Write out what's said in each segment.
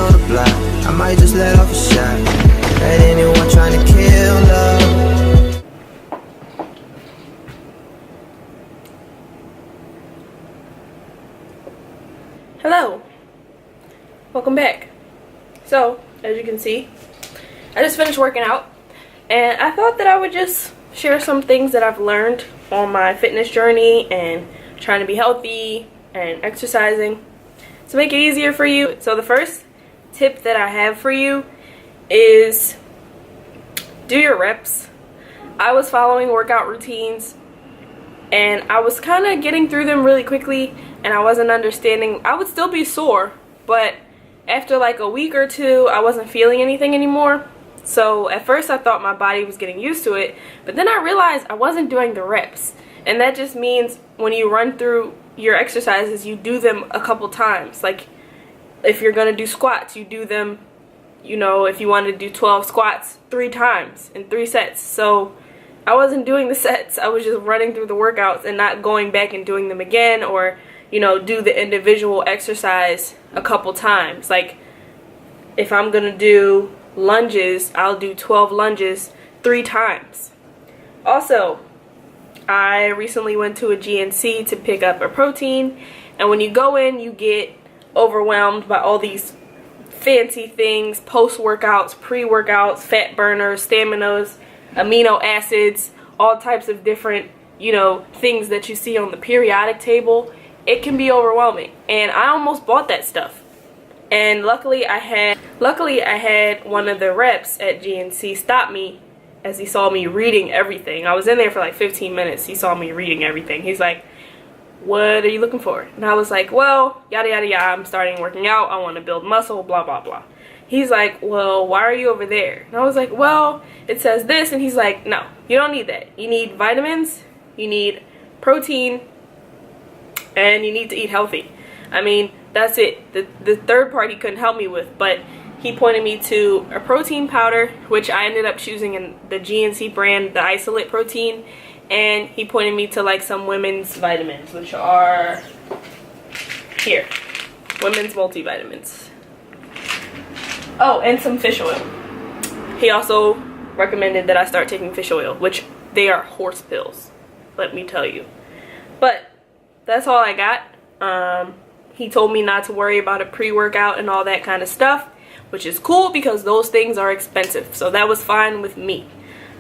on the block. I might just let off a shot at anyone trying to kill love. Hello, welcome back. So, as you can see, I just finished working out, and I thought that I would just share some things that I've learned on my fitness journey and trying to be healthy and exercising to make it easier for you. So the first tip that I have for you is do your reps. I was following workout routines and I was kind of getting through them really quickly, and I wasn't understanding. I would still be sore, but after like a week or two I wasn't feeling anything anymore. So at first I thought my body was getting used to it, but then I realized I wasn't doing the reps. And that just means when you run through your exercises, you do them a couple times. Like if you're gonna do squats, you do them, you know, if you want to do 12 squats 3 times in 3 sets. So I wasn't doing the sets, I was just running through the workouts and not going back and doing them again, or, you know, do the individual exercise a couple times. Like if I'm gonna do lunges, I'll do 12 lunges 3 times. Also, I recently went to a GNC to pick up a protein, and when you go in, you get overwhelmed by all these fancy things: post-workouts, pre-workouts, fat burners, staminas, amino acids, all types of different, you know, things that you see on the periodic table. It can be overwhelming, and I almost bought that stuff. And luckily I had one of the reps at GNC stop me as he saw me reading everything. I was in there for like 15 minutes. He saw me reading everything. He's like, "What are you looking for?" And I was like, "Well, yada yada yada, I'm starting working out. I want to build muscle, blah blah blah." He's like, "Well, why are you over there?" And I was like, "Well, it says this." And he's like, "No, you don't need that. You need vitamins, you need protein, and you need to eat healthy." I mean, that's it. The third part he couldn't help me with, but he pointed me to a protein powder, which I ended up choosing in the GNC brand, the isolate protein, and he pointed me to like some women's vitamins, which are here, women's multivitamins. Oh, and some fish oil. He also recommended that I start taking fish oil, which they are horse pills, let me tell you. But that's all I got. He told me not to worry about a pre-workout and all that kind of stuff, which is cool because those things are expensive. So that was fine with me.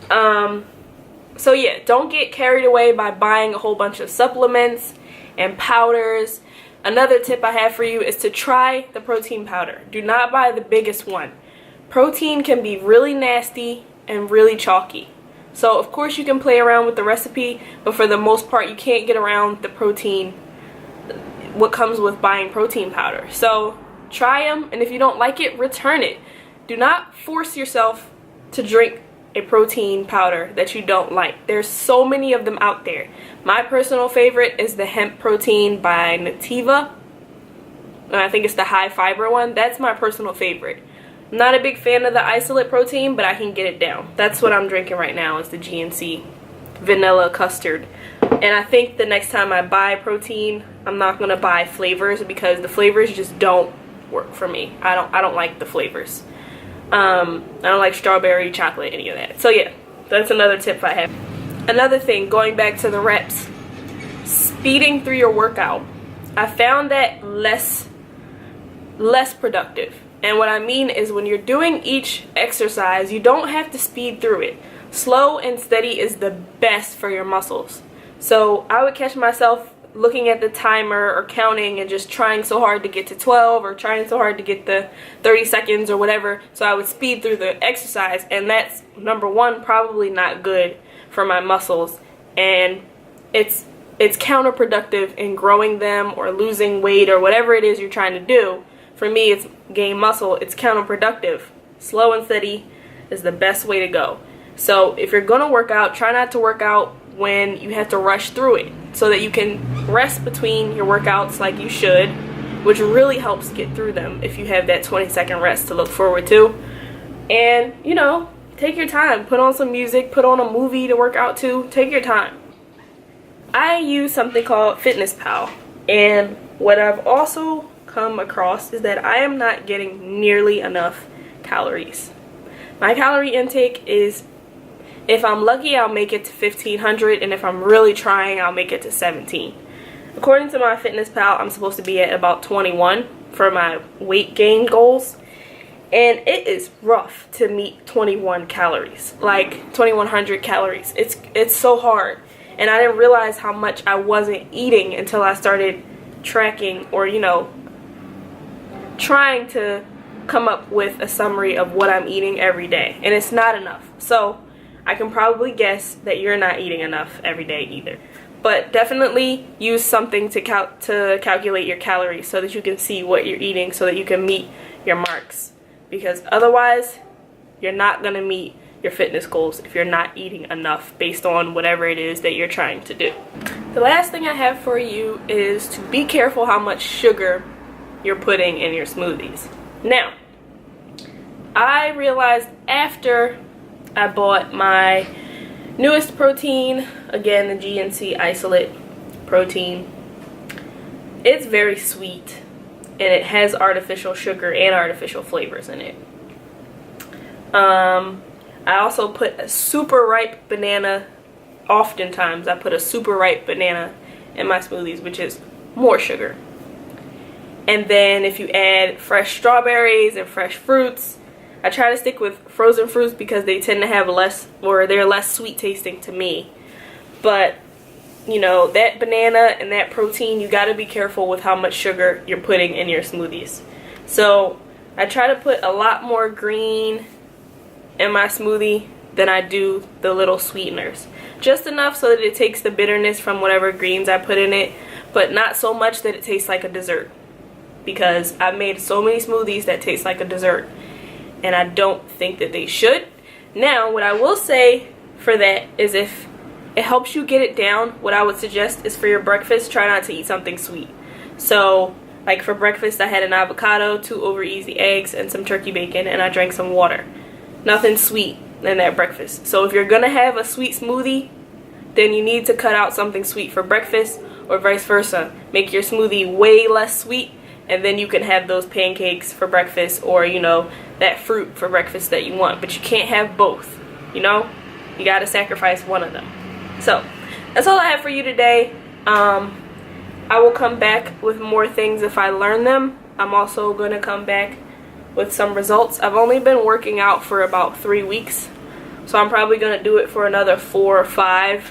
So yeah, don't get carried away by buying a whole bunch of supplements and powders. Another tip I have for you is to try the protein powder. Do not buy the biggest one. Protein can be really nasty and really chalky. So of course you can play around with the recipe, but for the most part you can't get around the protein, what comes with buying protein powder. So try them, and if you don't like it, return it. Do not force yourself to drink a protein powder that you don't like. There's so many of them out there. My personal favorite is the hemp protein by Nativa, and I think it's the high fiber one. That's my personal favorite. I'm not a big fan of the isolate protein, but I can get it down. That's what I'm drinking right now, is the GNC vanilla custard. And I think the next time I buy protein, I'm not gonna buy flavors, because the flavors just don't work for me. I don't like the flavors. I don't like strawberry, chocolate, any of that. So yeah, that's another tip I have. Another thing, going back to the reps, speeding through your workout. I found that less productive. And what I mean is, when you're doing each exercise, you don't have to speed through it. Slow and steady is the best for your muscles. So I would catch myself looking at the timer or counting and just trying so hard to get to 12, or trying so hard to get the 30 seconds or whatever. So I would speed through the exercise, and that's, number one, probably not good for my muscles, and it's counterproductive in growing them or losing weight or whatever it is you're trying to do. For me, it's gain muscle. It's counterproductive. Slow and steady is the best way to go. So if you're gonna work out, try not to work out when you have to rush through it, so that you can rest between your workouts like you should, which really helps get through them if you have that 20-second rest to look forward to. And, you know, take your time. Put on some music, put on a movie to work out to. Take your time. I use something called Fitness Pal, and what I've also come across is that I am not getting nearly enough calories. My calorie intake is, if I'm lucky, I'll make it to 1500, and if I'm really trying, I'll make it to 17. According to my fitness pal, I'm supposed to be at about 21 for my weight gain goals, and it is rough to meet 21 calories, like 2100 calories. It's so hard, and I didn't realize how much I wasn't eating until I started tracking, or trying to come up with a summary of what I'm eating every day, and it's not enough. So I can probably guess that you're not eating enough every day either. But definitely use something to calculate your calories so that you can see what you're eating, so that you can meet your marks. Because otherwise, you're not going to meet your fitness goals if you're not eating enough based on whatever it is that you're trying to do. The last thing I have for you is to be careful how much sugar you're putting in your smoothies. Now, I realized after I bought my newest protein, again the GNC isolate protein, it's very sweet and it has artificial sugar and artificial flavors in it. I also put a super ripe banana. Oftentimes I put a super ripe banana in my smoothies, which is more sugar. And then if you add fresh strawberries and fresh fruits, I try to stick with frozen fruits because they tend to have less, or they're less sweet tasting to me. But, that banana and that protein, you got to be careful with how much sugar you're putting in your smoothies. So I try to put a lot more green in my smoothie than I do the little sweeteners. Just enough so that it takes the bitterness from whatever greens I put in it, but not so much that it tastes like a dessert. Because I've made so many smoothies that taste like a dessert, and I don't think that they should. Now, what I will say for that is, if it helps you get it down, what I would suggest is for your breakfast, try not to eat something sweet. So, like for breakfast, I had an avocado, 2 over easy eggs, and some turkey bacon, and I drank some water. Nothing sweet in that breakfast. So if you're gonna have a sweet smoothie, then you need to cut out something sweet for breakfast, or vice versa. Make your smoothie way less sweet, and then you can have those pancakes for breakfast, or that fruit for breakfast that you want. But you can't have both, you gotta sacrifice one of them. So that's all I have for you today. I will come back with more things if I learn them. I'm also gonna come back with some results. I've only been working out for about 3 weeks, so I'm probably gonna do it for another 4 or 5,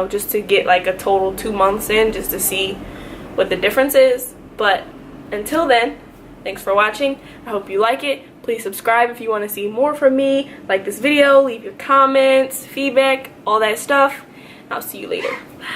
just to get like a total 2 months in, just to see what the difference is. But until then, thanks for watching. I hope you like it. Please subscribe if you want to see more from me. Like this video, leave your comments, feedback, all that stuff. I'll see you later. Bye.